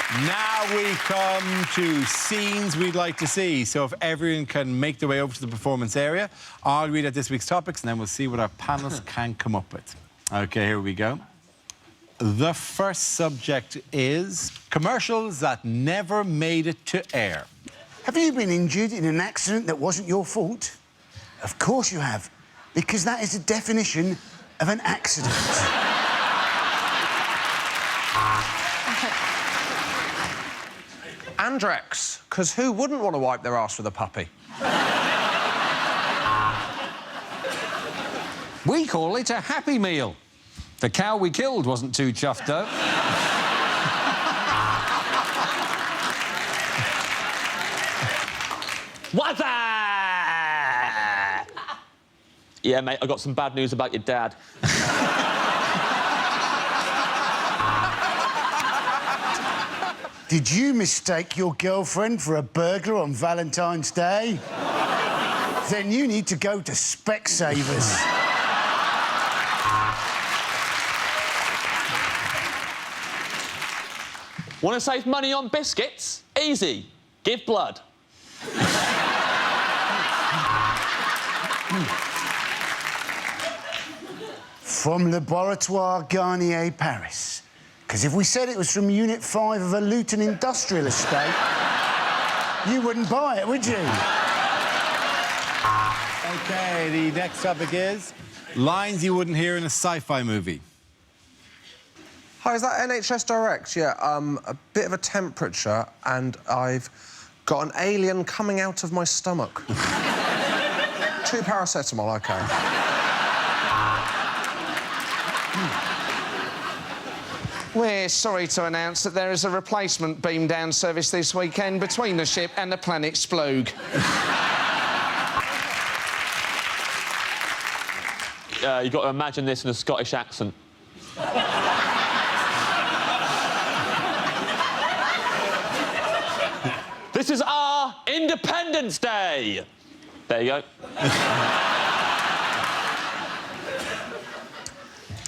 Now we come to scenes we'd like to see. So if everyone can make their way over to the performance area, I'll read out this week's topics and then we'll see what our panelists can come up with. OK, here we go. The first subject is commercials that never made it to air. Have you been injured in an accident that wasn't your fault? Of course you have, because that is the definition of an accident. Andrex, because who wouldn't want to wipe their arse with a puppy? We call it a Happy Meal. The cow we killed wasn't too chuffed, though. What's that? Yeah, mate, I got some bad news about your dad. Did you mistake your girlfriend for a burglar on Valentine's Day? Then you need to go to Specsavers. Want to save money on biscuits? Easy. Give blood. From Laboratoire Garnier, Paris. Because if we said it was from Unit 5 of a Luton industrial estate, you wouldn't buy it, would you? OK, the next topic is lines you wouldn't hear in a sci-fi movie. Hi, is that NHS Direct? Yeah, a bit of a temperature and I've got an alien coming out of my stomach. 2 paracetamol, OK. We're sorry to announce that there is a replacement beam-down service this weekend between the ship and the planet Splooge. You've got to imagine this in a Scottish accent. This is our Independence Day. There you go.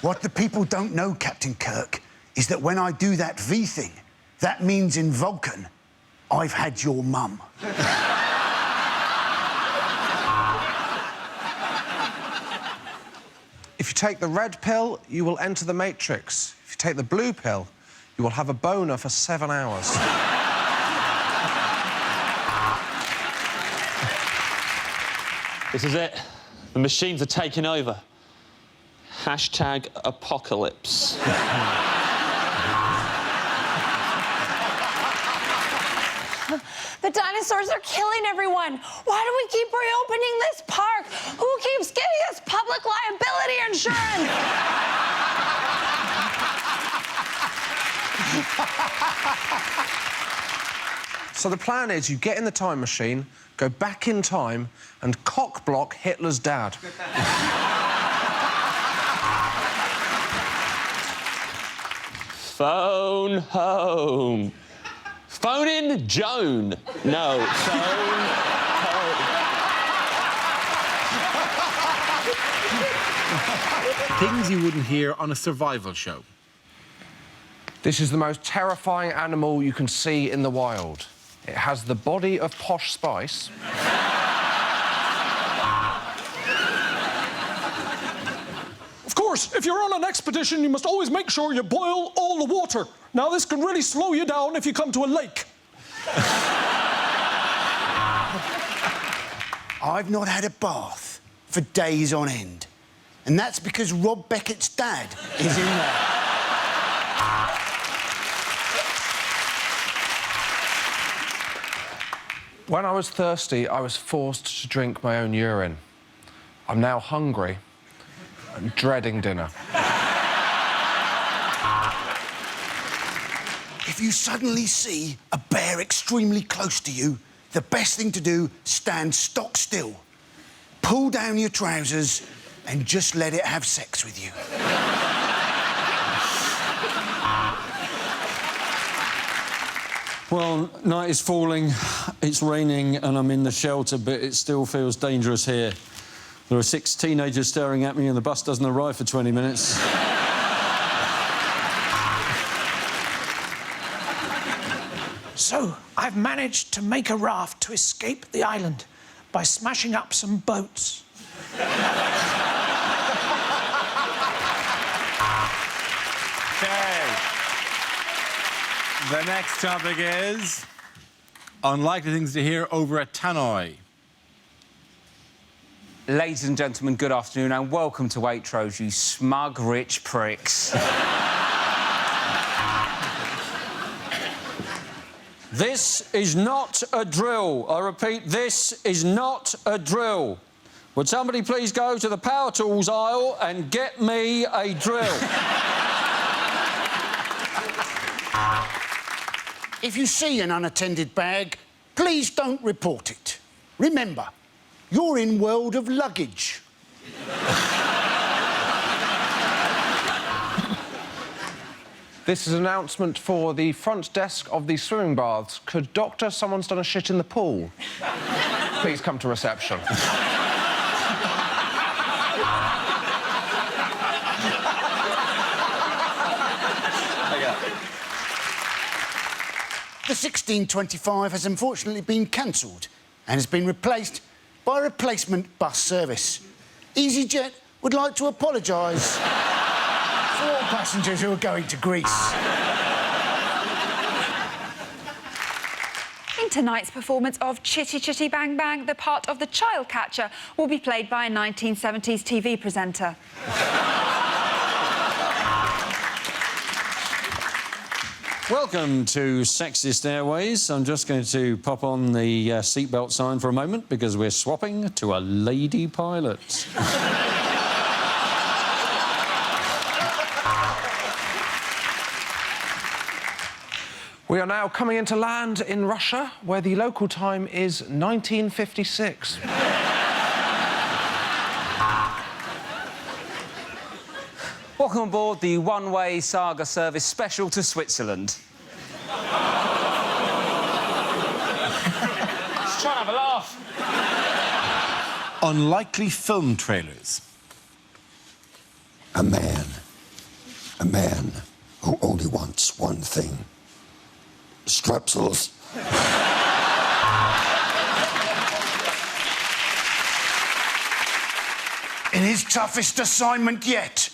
What the people don't know, Captain Kirk, is that when I do that V thing, that means in Vulcan, I've had your mum. If you take the red pill, you will enter the Matrix. If you take the blue pill, you will have a boner for 7 hours. This is it. The machines are taking over. Hashtag apocalypse. The dinosaurs are killing everyone. Why do we keep reopening this park? Who keeps giving us public liability insurance? So the plan is you get in the time machine, go back in time and cock-block Hitler's dad. Phone home. Phone in Joan. No, phone home. Things you wouldn't hear on a survival show. This is the most terrifying animal you can see in the wild. It has the body of Posh Spice. Of course, if you're on an expedition, you must always make sure you boil all the water. Now, this can really slow you down if you come to a lake. I've not had a bath for days on end. And that's because Rob Beckett's dad is in there. When I was thirsty, I was forced to drink my own urine. I'm now hungry and dreading dinner. If you suddenly see a bear extremely close to you, the best thing to do, stand stock still. Pull down your trousers and just let it have sex with you. Well, night is falling, it's raining, and I'm in the shelter, but it still feels dangerous here. There are 6 teenagers staring at me, and the bus doesn't arrive for 20 minutes. So, I've managed to make a raft to escape the island by smashing up some boats. Okay. The next topic is unlikely things to hear over at Tannoy. Ladies and gentlemen, good afternoon and welcome to Waitrose, you smug, rich pricks. This is not a drill. I repeat, this is not a drill. Would somebody please go to the power tools aisle and get me a drill? If you see an unattended bag, please don't report it. Remember, you're in world of luggage. This is an announcement for the front desk of the swimming baths. Could doctor, someone's done a shit in the pool? Please come to reception. The 1625 has unfortunately been cancelled and has been replaced by a replacement bus service. EasyJet would like to apologise for all passengers who are going to Greece. In tonight's performance of Chitty Chitty Bang Bang, the part of the child catcher will be played by a 1970s TV presenter. Welcome to Sexist Airways. I'm just going to pop on the seatbelt sign for a moment because we're swapping to a lady pilot. We are now coming into land in Russia, where the local time is 1956. Welcome aboard the one-way saga service special to Switzerland. Just trying to have a laugh. Unlikely film trailers. A man who only wants one thing. Strepsils. In his toughest assignment yet,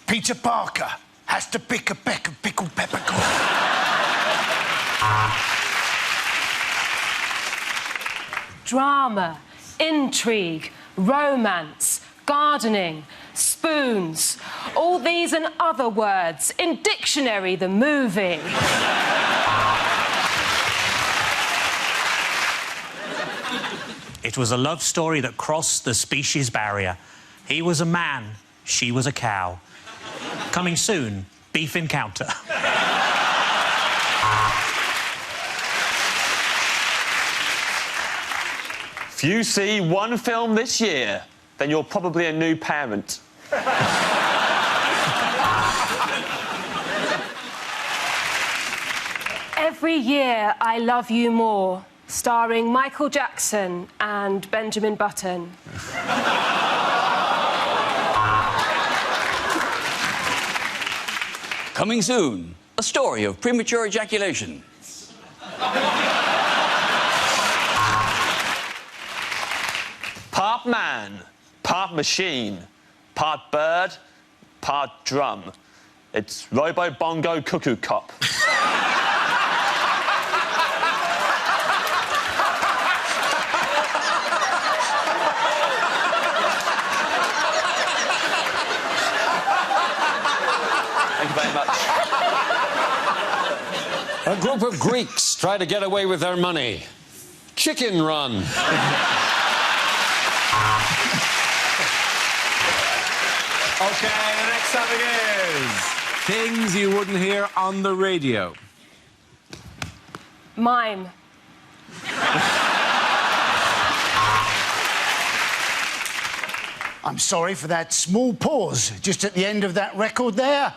Peter Parker has to pick a peck of pickled peppercorn. Drama, intrigue, romance, gardening, spoons, all these and other words in Dictionary the movie. It was a love story that crossed the species barrier. He was a man, she was a cow. Coming soon, Beef Encounter. If you see one film this year, then you're probably a new parent. Every Year I Love You More, starring Michael Jackson and Benjamin Button. Coming soon, a story of premature ejaculation. Part man, part machine, part bird, part drum. It's Robo Bongo Cuckoo Cop. Thank you very much. A group of Greeks try to get away with their money. Chicken Run. OK, the next topic is things you wouldn't hear on the radio. Mime. I'm sorry for that small pause just at the end of that record there.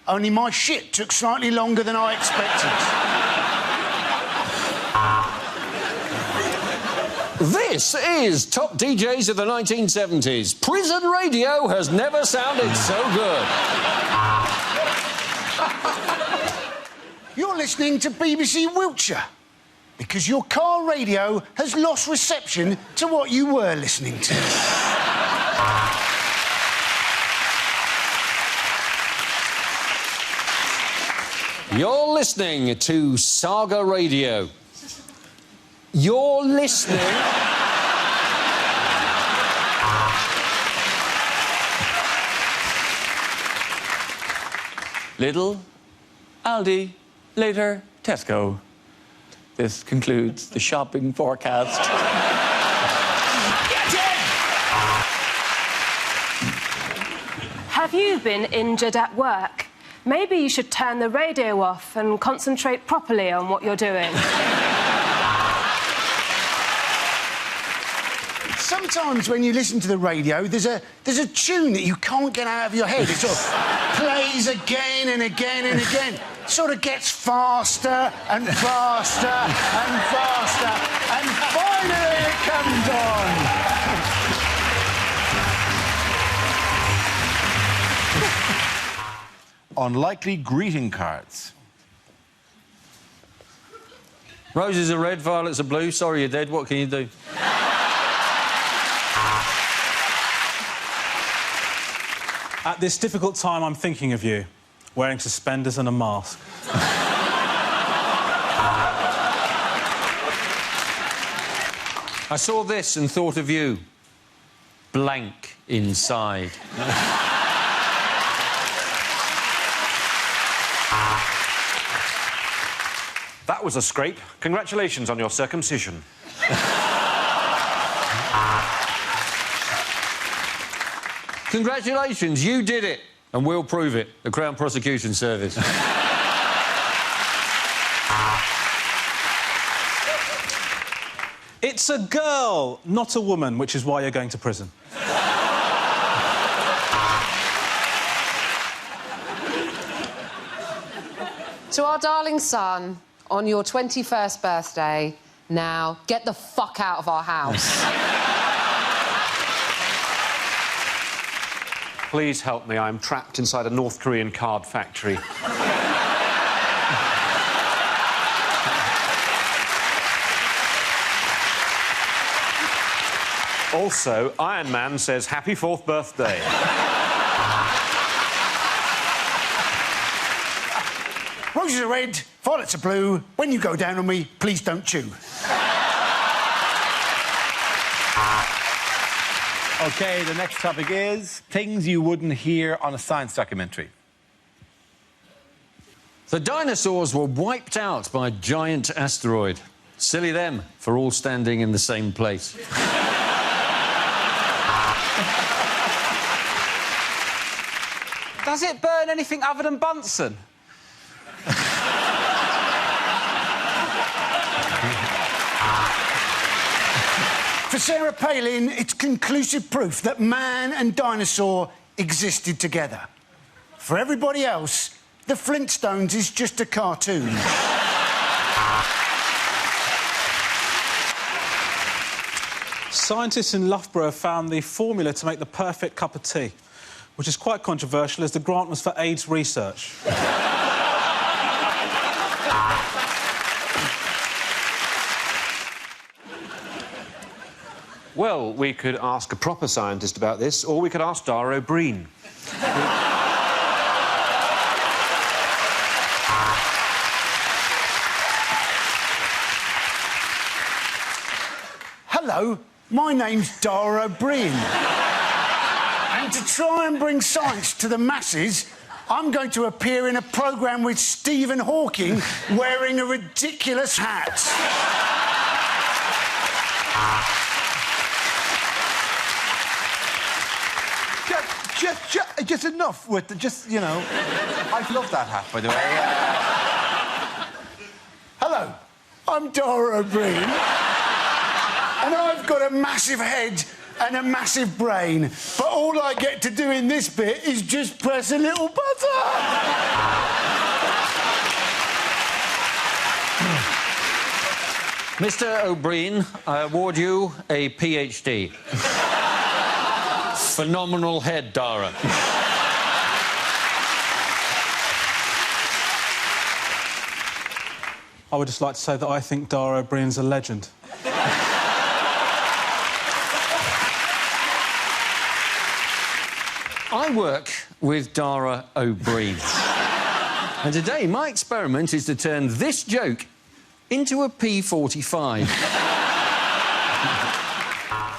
Only my shit took slightly longer than I expected. This is Top DJs of the 1970s. Prison radio has never sounded so good. You're You're listening to BBC Wiltshire because your car radio has lost reception to what you were listening to. You're listening to Saga Radio. You're listening... Little, Aldi, later, Tesco. This concludes the shopping forecast. Have you been injured at work? Maybe you should turn the radio off and concentrate properly on what you're doing. Sometimes when you listen to the radio, there's a tune that you can't get out of your head. It sort of plays again and again and again. Sort of gets faster and faster and faster, and finally it comes on. Unlikely greeting cards. Roses are red, violets are blue. Sorry you're dead. What can you do? At this difficult time, I'm thinking of you, wearing suspenders and a mask. I saw this and thought of you. Blank inside. That was a scrape. Congratulations on your circumcision. Congratulations, you did it. And we'll prove it. The Crown Prosecution Service. It's a girl, not a woman, which is why you're going to prison. To our darling son, on your 21st birthday, now get the fuck out of our house. Please help me. I'm trapped inside a North Korean card factory. Also, Iron Man says happy 4th birthday. Roses are red, violets are blue. When you go down on me, please don't chew. OK, the next topic is things you wouldn't hear on a science documentary. The dinosaurs were wiped out by a giant asteroid. Silly them for all standing in the same place. Does it burn anything other than Bunsen? For Sarah Palin, it's conclusive proof that man and dinosaur existed together. For everybody else, the Flintstones is just a cartoon. Scientists in Loughborough have found the formula to make the perfect cup of tea, which is quite controversial as the grant was for AIDS research. Well, we could ask a proper scientist about this, or we could ask Dara O'Brien. Hello, my name's Dara O'Brien. And to try and bring science to the masses, I'm going to appear in a programme with Stephen Hawking wearing a ridiculous hat. Just enough with the, you know... I love that hat, by the way. Hello, I'm Dara O'Brien. And I've got a massive head and a massive brain. But all I get to do in this bit is just press a little button. Mr. O'Brien, I award you a PhD. Phenomenal head, Dara. I would just like to say that I think Dara O'Brien's a legend. I work with Dara O'Brien. And today, my experiment is to turn this joke into a P45.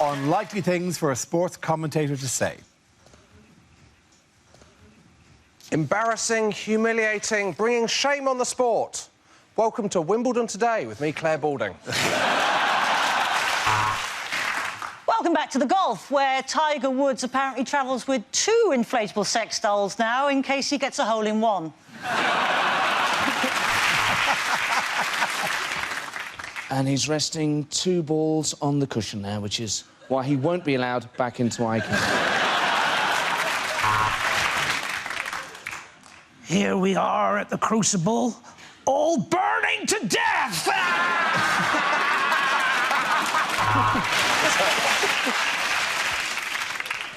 Unlikely things for a sports commentator to say. Embarrassing, humiliating, bringing shame on the sport. Welcome to Wimbledon Today with me, Claire Balding. Welcome back to the golf, where Tiger Woods apparently travels with 2 inflatable sex dolls now in case he gets a hole-in-one. And he's resting 2 balls on the cushion now, which is why he won't be allowed back into Acaster. Here we are at the Crucible, all burning to death!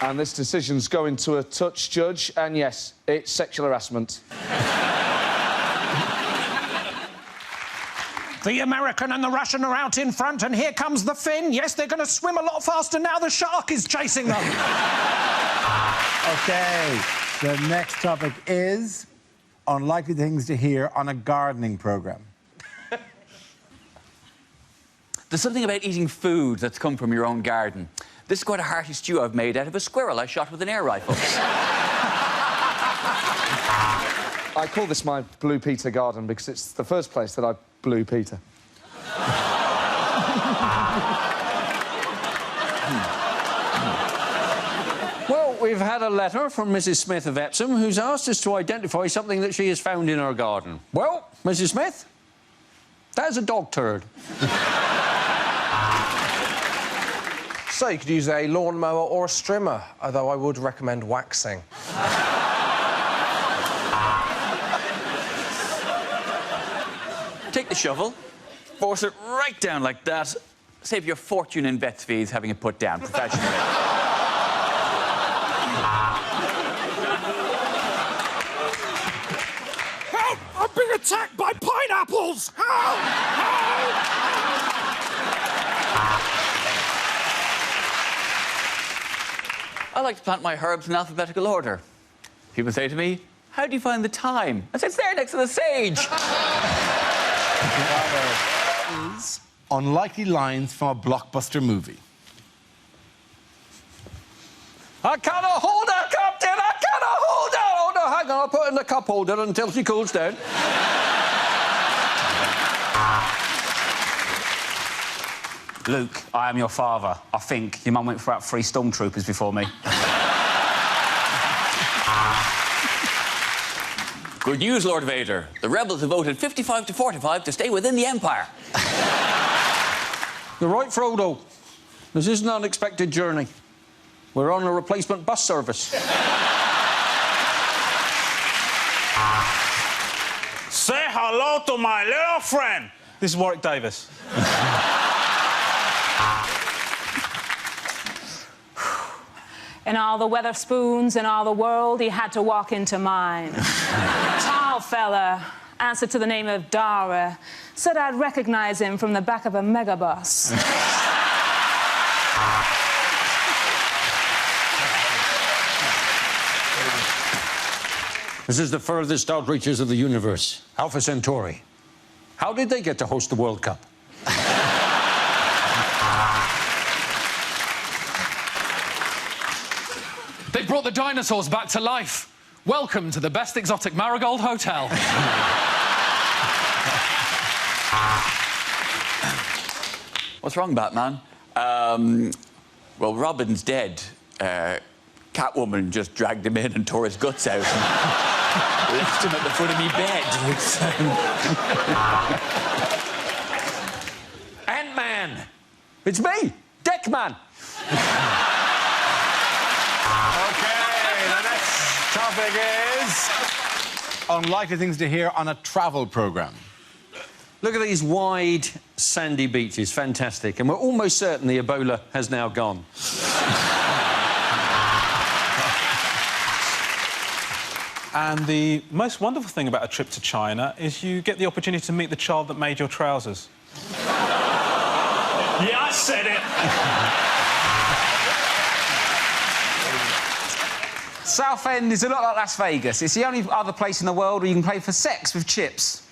And this decision's going to a touch judge, and yes, it's sexual harassment. The American and the Russian are out in front, and here comes the Finn. Yes, they're going to swim a lot faster now. The shark is chasing them. OK, the next topic is unlikely things to hear on a gardening programme. There's something about eating food that's come from your own garden. This is quite a hearty stew I've made out of a squirrel I shot with an air rifle. I call this my Blue Peter garden because it's the first place that I blew Peter. Well, we've had a letter from Mrs. Smith of Epsom, who's asked us to identify something that she has found in her garden. Well, Mrs. Smith, that's a dog turd. So you could use a lawnmower or a strimmer, although I would recommend waxing. Take the shovel, force it right down like that. Save your fortune in vet's fees having it put down professionally. Help! I'm being attacked by pineapples! Help! Help! I like to plant my herbs in alphabetical order. People say to me, how do you find the thyme? I say, it's there next to the sage. Is unlikely lines from a blockbuster movie. I cannot hold her, Captain! I cannot hold her! Oh, no, hang on, I'll put her in the cup holder until she cools down. Luke, I am your father. I think your mum went for about 3 stormtroopers before me. Good news, Lord Vader. The rebels have voted 55 to 45 to stay within the Empire. You're right, Frodo. This is an unexpected journey. We're on a replacement bus service. Say hello to my little friend. This is Warwick Davis. In all the Weatherspoons in all the world, he had to walk into mine. Tall fella, answered to the name of Dara, said I'd recognise him from the back of a megabus. This is the furthest outreaches of the universe, Alpha Centauri. How did they get to host the World Cup? They brought the dinosaurs back to life. Welcome to the best exotic Marigold Hotel. What's wrong, Batman? Well, Robin's dead. Catwoman just dragged him in and tore his guts out and left him at the foot of me bed. Ant-Man! It's me, Deckman. Topic is unlikely things to hear on a travel programme. Look at these wide, sandy beaches. Fantastic. And we're almost certain the Ebola has now gone. And the most wonderful thing about a trip to China is you get the opportunity to meet the child that made your trousers. Yeah, I said it. Southend is a lot like Las Vegas. It's the only other place in the world where you can play for sex with chips.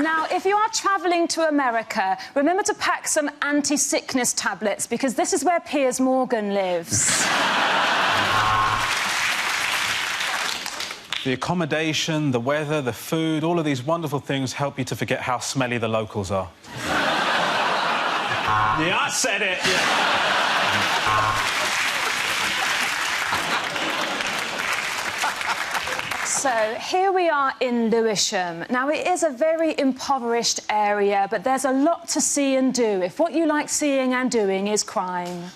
Now, if you are travelling to America, remember to pack some anti-sickness tablets, because this is where Piers Morgan lives. The accommodation, the weather, the food, all of these wonderful things help you to forget how smelly the locals are. Yeah, I said it. Yeah. So, here we are in Lewisham. Now, it is a very impoverished area, but there's a lot to see and do if what you like seeing and doing is crime.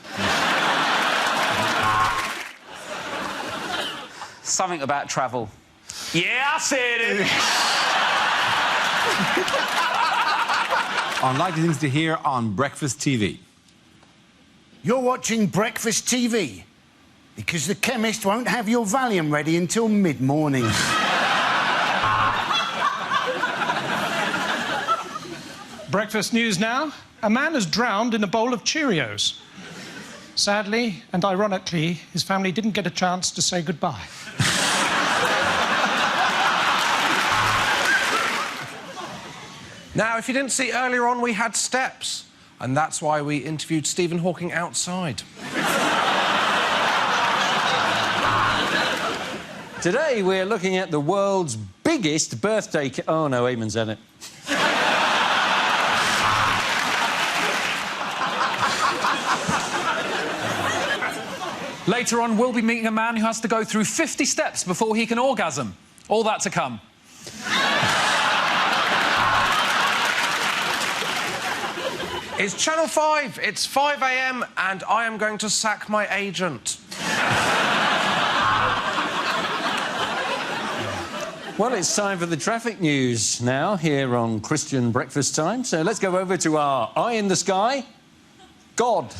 Something about travel. Yeah, I said it. Unlikely things to hear on breakfast TV. You're watching breakfast TV because the chemist won't have your Valium ready until mid-morning. Breakfast news now. A man is drowned in a bowl of Cheerios. Sadly and ironically, his family didn't get a chance to say goodbye. Now, if you didn't see earlier on, we had steps. And that's why we interviewed Stephen Hawking outside. Today, we're looking at the world's biggest birthday... Oh, no, Eamon's in it. Later on, we'll be meeting a man who has to go through 50 steps before he can orgasm. All that to come. It's Channel 5, it's 5 a.m, and I am going to sack my agent. Well, it's time for the traffic news now, here on Christian Breakfast Time. So let's go over to our eye in the sky, God.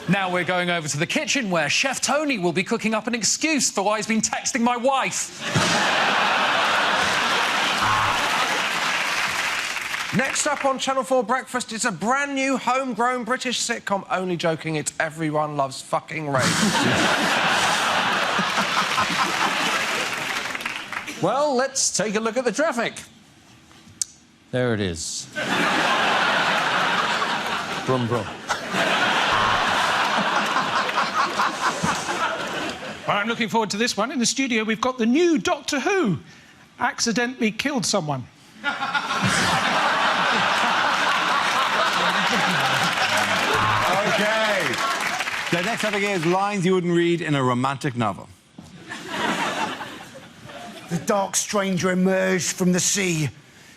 Now we're going over to the kitchen, where Chef Tony will be cooking up an excuse for why he's been texting my wife. Next up on Channel 4 Breakfast, it's a brand new homegrown British sitcom. Only joking, it's Everyone Loves Fucking Rape. Well, let's take a look at the traffic. There it is. Brum, brum. I'm looking forward to this one. In the studio, we've got the new Doctor Who. Accidentally killed someone. OK. The next topic is lines you wouldn't read in a romantic novel. The dark stranger emerged from the sea,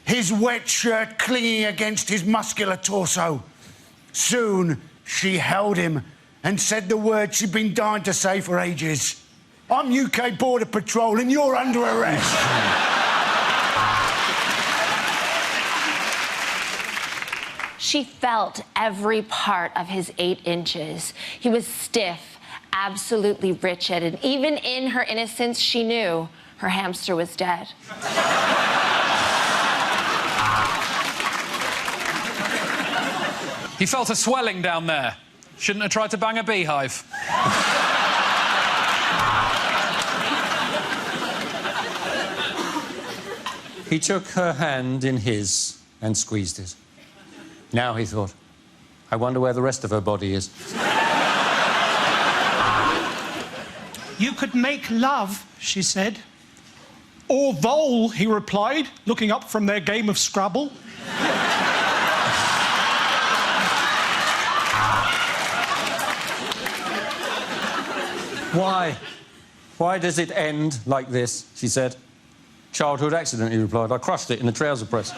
his wet shirt clinging against his muscular torso. Soon, she held him and said the word she'd been dying to say for ages. I'm UK Border Patrol and you're under arrest. She felt every part of his 8 inches. He was stiff, absolutely rigid, and even in her innocence, she knew her hamster was dead. He felt a swelling down there. Shouldn't have tried to bang a beehive. He took her hand in his and squeezed it. Now, he thought, I wonder where the rest of her body is. You could make love, she said. Or vole, he replied, looking up from their game of Scrabble. Why? Why does it end like this? She said. Childhood accident, he replied. I crushed it in the trouser press.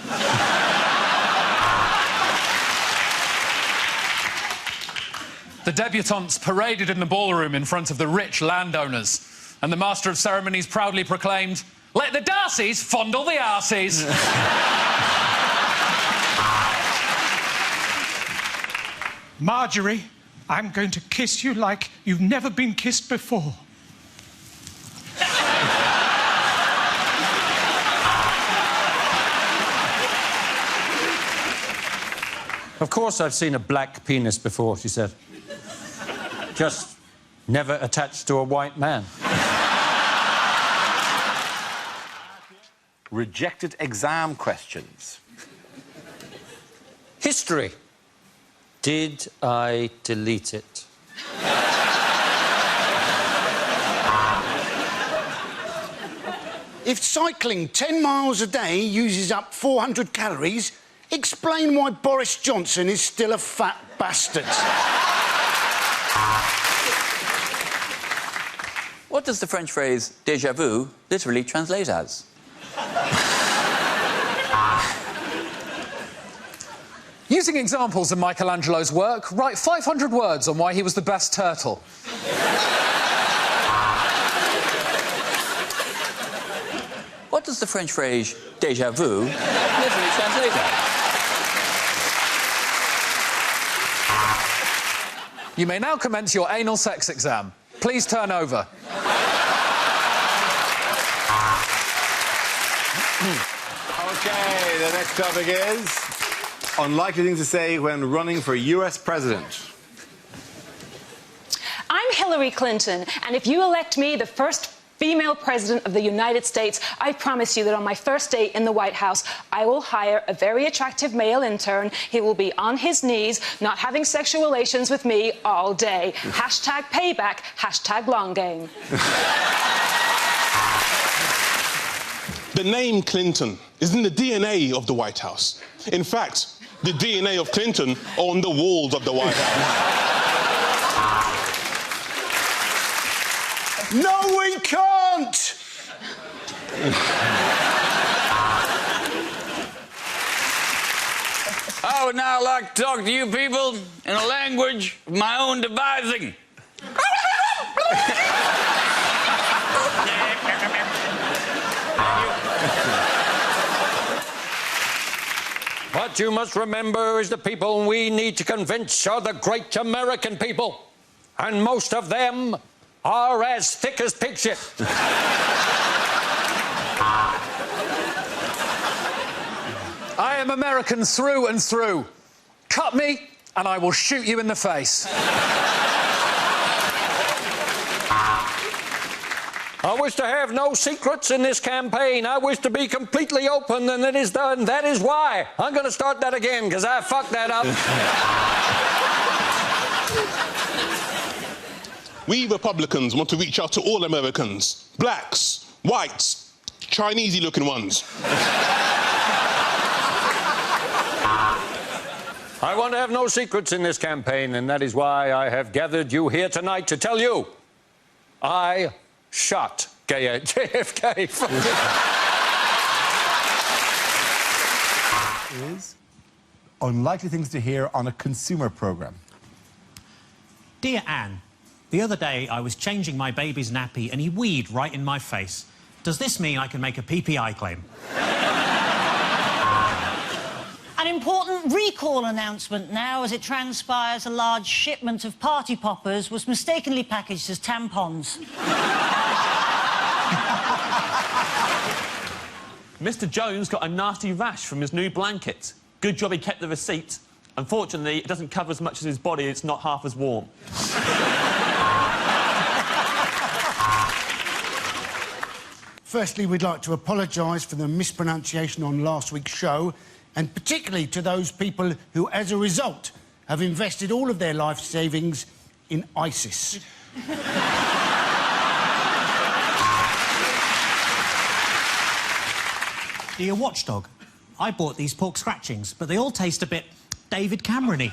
The debutantes paraded in the ballroom in front of the rich landowners, and the Master of Ceremonies proudly proclaimed, "Let the Darcys fondle the arses." Marjorie, I'm going to kiss you like you've never been kissed before. Of course I've seen a black penis before, she said. Just never attached to a white man. Rejected exam questions. History. Did I delete it? If cycling 10 miles a day uses up 400 calories, explain why Boris Johnson is still a fat bastard. What does the French phrase déjà vu literally translate as? Using examples of Michelangelo's work, write 500 words on why he was the best turtle. What does the French phrase déjà vu literally translate as? You may now commence your anal sex exam. Please turn over. OK, the next topic is unlikely things to say when running for US president. I'm Hillary Clinton, and if you elect me the first female president of the United States, I promise you that on my first day in the White House, I will hire a very attractive male intern. He will be on his knees, not having sexual relations with me all day. Hashtag payback, hashtag long game. The name Clinton is in the DNA of the White House. In fact, the DNA of Clinton are on the walls of the White House. No, we can't! I would now like to talk to you people in a language of my own devising. What you must remember is the people we need to convince are the great American people. And most of them are as thick as pig shit. I am American through and through. Cut me, and I will shoot you in the face. I wish to have no secrets in this campaign. I wish to be completely open, and that is done. That is why I'm going to start that again, because I fucked that up. We Republicans want to reach out to all Americans. Blacks, whites, Chinese-y-looking ones. I want to have no secrets in this campaign, and that is why I have gathered you here tonight to tell you I shot JFK. Is unlikely things to hear on a consumer programme. Dear Anne, the other day I was changing my baby's nappy and he weed right in my face. Does this mean I can make a PPI claim? An important recall announcement now, as it transpires a large shipment of party poppers was mistakenly packaged as tampons. Mr. Jones got a nasty rash from his new blanket. Good job he kept the receipt. Unfortunately, it doesn't cover as much as his body. It's not half as warm. Firstly, we'd like to apologise for the mispronunciation on last week's show, and particularly to those people who, as a result, have invested all of their life savings in ISIS. Dear Watchdog, I bought these pork scratchings, but they all taste a bit David Cameron-y.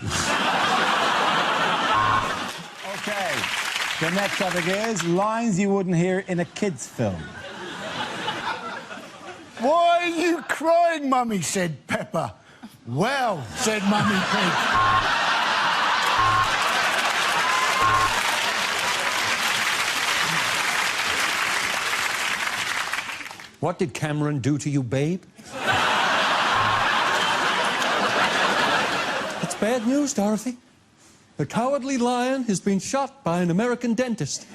OK, the next topic is lines you wouldn't hear in a kid's film. Why are you crying, Mummy? Said Pepper. Well, said Mummy Pig. What did Cameron do to you, babe? It's bad news, Dorothy. The Cowardly Lion has been shot by an American dentist.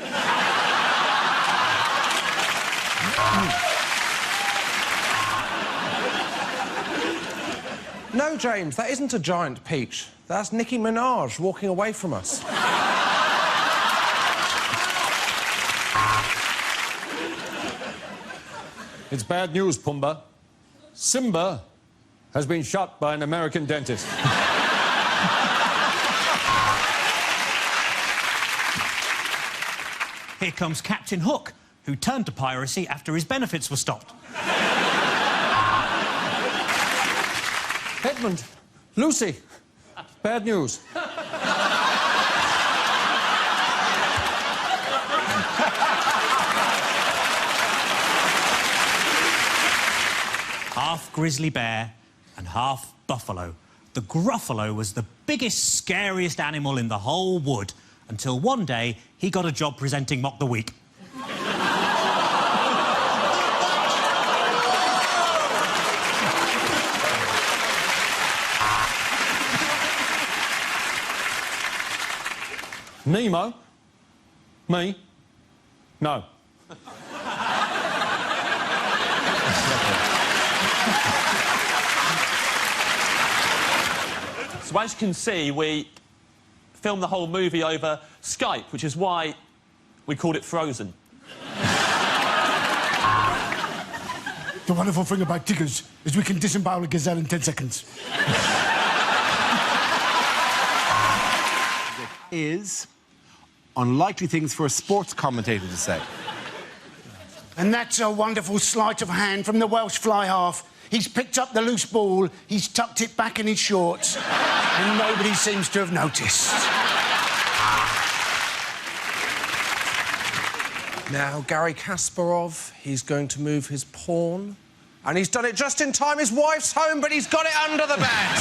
No, James, that isn't a giant peach. That's Nicki Minaj walking away from us. It's bad news, Pumbaa. Simba has been shot by an American dentist. Here comes Captain Hook, who turned to piracy after his benefits were stopped. Edmund, Lucy, bad news. Half grizzly bear and half buffalo. The gruffalo was the biggest, scariest animal in the whole wood, until one day he got a job presenting Mock the Week. Nemo? Me? No. So as you can see, we filmed the whole movie over Skype, which is why we called it Frozen. The wonderful thing about Tiggers is we can disembowel a gazelle in 10 seconds. Is unlikely things for a sports commentator to say. And that's a wonderful sleight of hand from the Welsh fly half. He's picked up the loose ball, he's tucked it back in his shorts, and nobody seems to have noticed. Now, Gary Kasparov, he's going to move his pawn. And he's done it just in time. His wife's home, but he's got it under the bed.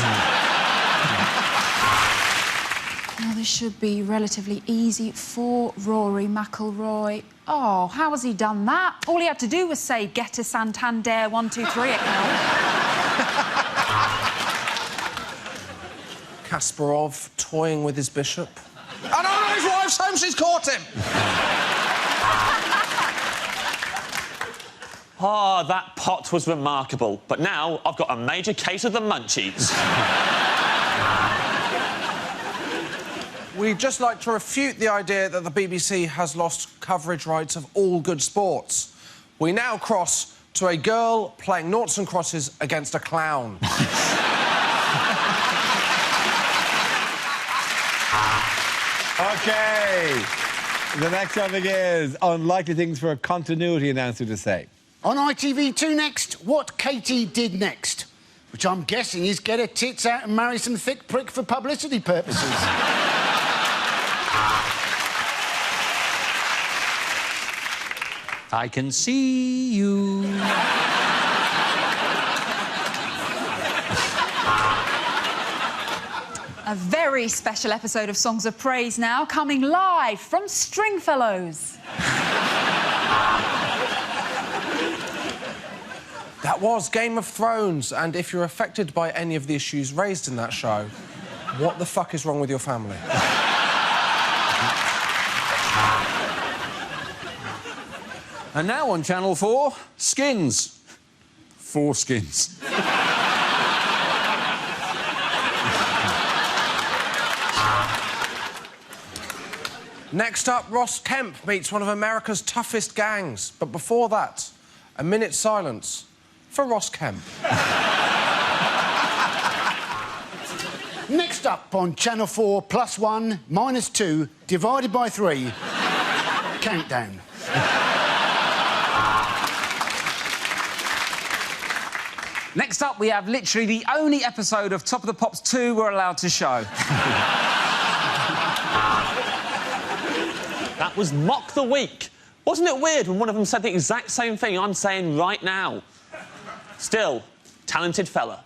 Now, this should be relatively easy for Rory McIlroy. Oh, how has he done that? All he had to do was say, get a Santander 1, 2, 3 account. Kasparov toying with his bishop. Oh, no, his wife's home, she's caught him. Ah, that pot was remarkable. But now I've got a major case of the munchies. We'd just like to refute the idea that the BBC has lost coverage rights of all good sports. We now cross to a girl playing noughts and crosses against a clown. OK. The next topic is unlikely things for a continuity announcer to say. On ITV2 next, what Katie did next, which I'm guessing is get her tits out and marry some thick prick for publicity purposes. I can see you. A very special episode of Songs of Praise now, coming live from Stringfellows. That was Game of Thrones, and if you're affected by any of the issues raised in that show, what the fuck is wrong with your family? And now on Channel 4, Skins. 4 skins. Next up, Ross Kemp meets one of America's toughest gangs. But before that, a minute's silence for Ross Kemp. Next up on Channel 4, +1, -2, divided by 3, countdown. Next up, we have literally the only episode of Top of the Pops 2 we're allowed to show. That was Mock the Week. Wasn't it weird when one of them said the exact same thing I'm saying right now? Still, talented fella.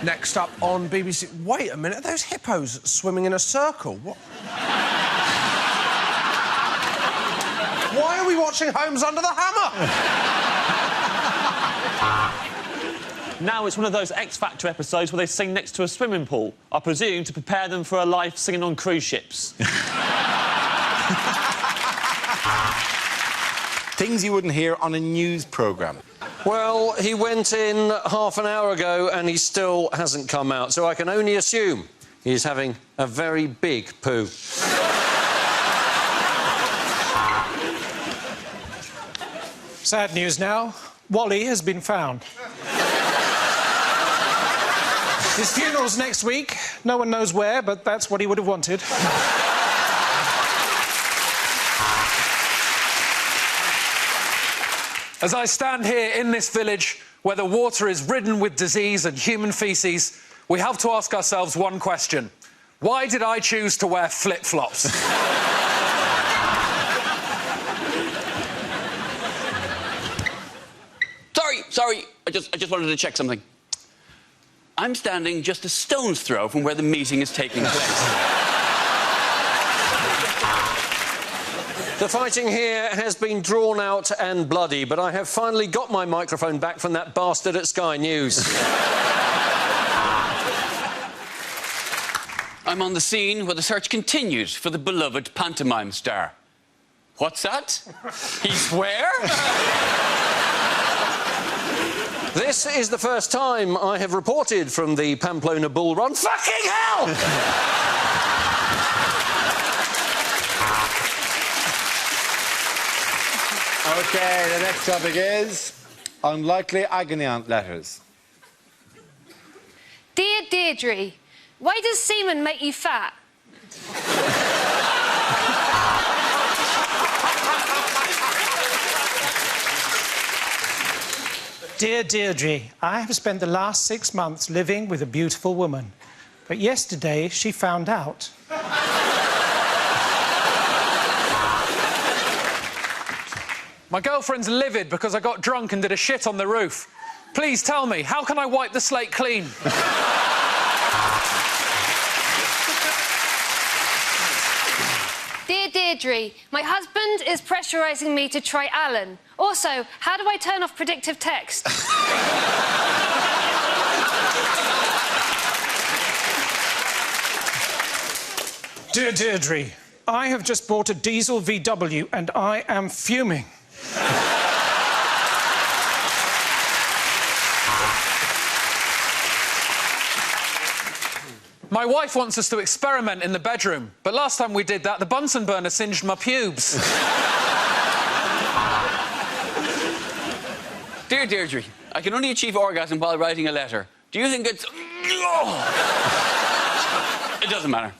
Next up on BBC... Wait a minute, are those hippos swimming in a circle? What? Why are we watching Holmes Under the Hammer? Now it's one of those X Factor episodes where they sing next to a swimming pool. I presume to prepare them for a life singing on cruise ships. Things you wouldn't hear on a news programme. Well, he went in half an hour ago and he still hasn't come out, so I can only assume he's having a very big poo. Sad news now. Wally has been found. His funeral's next week. No one knows where, but that's what he would have wanted. As I stand here in this village where the water is ridden with disease and human faeces, we have to ask ourselves one question. Why did I choose to wear flip-flops? Sorry, I just wanted to check something. I'm standing just a stone's throw from where the meeting is taking place. The fighting here has been drawn out and bloody, but I have finally got my microphone back from that bastard at Sky News. I'm on the scene where the search continues for the beloved pantomime star. What's that? He's where? This is the first time I have reported from the Pamplona Bull Run. Fucking hell! OK, the next topic is unlikely agony aunt letters. Dear Deirdre, why does semen make you fat? Dear Deirdre, I have spent the last 6 months living with a beautiful woman. But yesterday, she found out. My girlfriend's livid because I got drunk and did a shit on the roof. Please tell me, how can I wipe the slate clean? Dear Deirdre, my husband is pressurising me to try Alan. Also, how do I turn off predictive text? Dear Deirdre, I have just bought a diesel VW and I am fuming. My wife wants us to experiment in the bedroom, but last time we did that, the Bunsen burner singed my pubes. Dear Deirdre, I can only achieve orgasm while writing a letter. Do you think it's... It doesn't matter.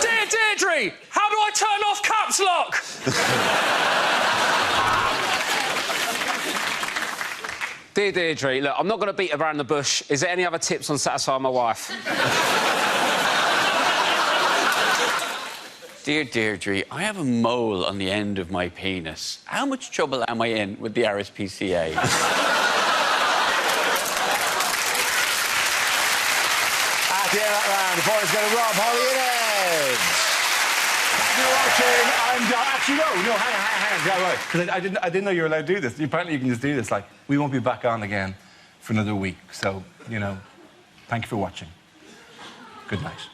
Dear Deirdre, how do I turn off caps lock? Dear Deirdre, look, I'm not going to beat around the bush. Is there any other tips on satisfying my wife? Dear Deirdre, I have a mole on the end of my penis. How much trouble am I in with the RSPCA? At the end of that round, the boys go to Rob, Holly and Ed. You're watching. I'm done. Actually, no, hang on. Yeah, right. Because I didn't know you were allowed to do this. Apparently, you can just do this. Like, we won't be back on again for another week. So, you know, thank you for watching. Good night.